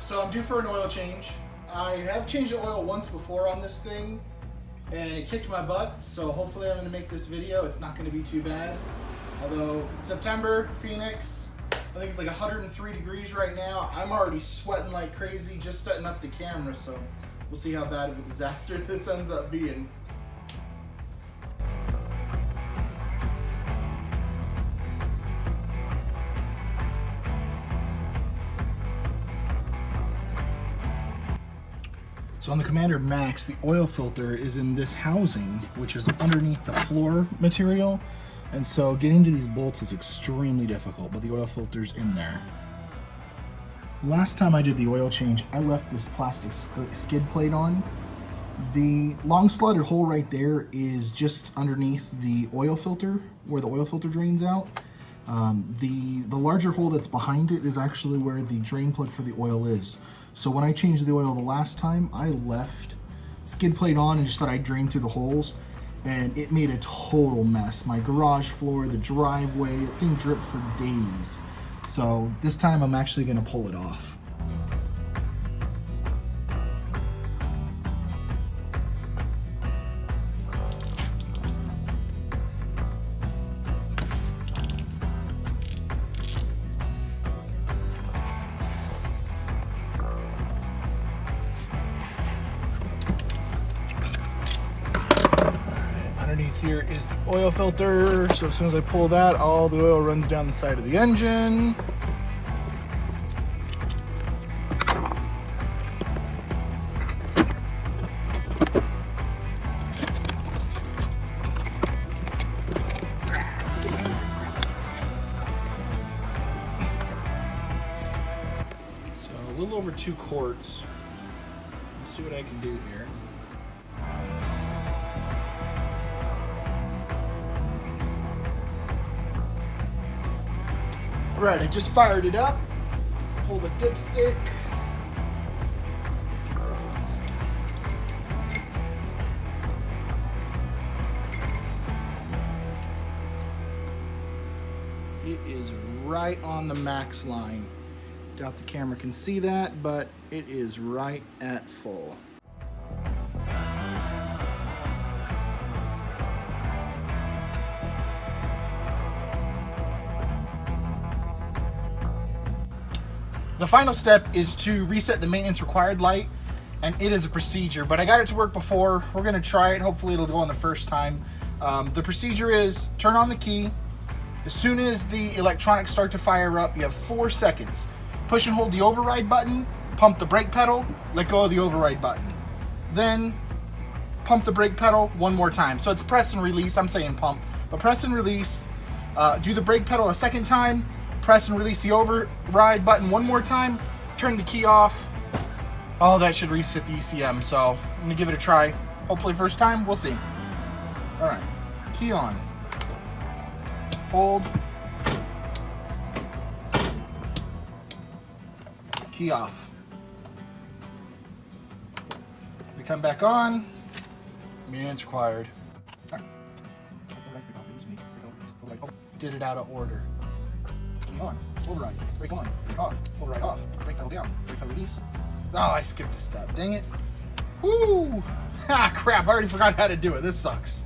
So I'm due for an oil change. I have changed the oil once before on this thing and it kicked my butt, so hopefully I'm going to make this video. It's not going to be too bad. Although it's September, Phoenix, I think it's like 103 degrees right now. I'm already sweating like crazy just setting up the camera, so we'll see how bad of a disaster this ends up being. So on the Commander Max, the oil filter is in this housing, which is underneath the floor material. And so getting to these bolts is extremely difficult, but the oil filter's in there. Last time I did the oil change, I left this plastic skid plate on. The long slotted hole right there is just underneath the oil filter, where the oil filter drains out. The larger hole that's behind it is actually where the drain plug for the oil is. So when I changed the oil the last time, I left skid plate on and just thought I'd drain through the holes, and it made a total mess. My garage floor, the driveway, the thing dripped for days. So this time I'm actually gonna pull it off. Underneath here is the oil filter, so as soon as I pull that, all the oil runs down the side of the engine. So a little over 2 quarts. Let's see what I can do here. Alright, I just fired it up. Pull the dipstick. It is right on the max line. Doubt the camera can see that, but it is right at full. The final step is to reset the maintenance required light, and it is a procedure, but I got it to work before. We're gonna try it. Hopefully it'll go on the first time. The procedure is turn on the key. As soon as the electronics start to fire up, you have 4 seconds. Push and hold the override button, pump the brake pedal, let go of the override button. Then pump the brake pedal one more time. So it's press and release, I'm saying pump, but press and release. Do the brake pedal a second time, press and release the override button one more time, turn the key off. Oh, that should reset the ECM, so I'm gonna give it a try. Hopefully first time, we'll see. All right, key on. Hold. Key off. We come back on, maintenance required. Did it out of order. On, override, brake on, brake off, override off, brake pedal down, brake pedal release. Oh, I skipped a step, dang it. Woo! Ah, crap, I already forgot how to do it, this sucks.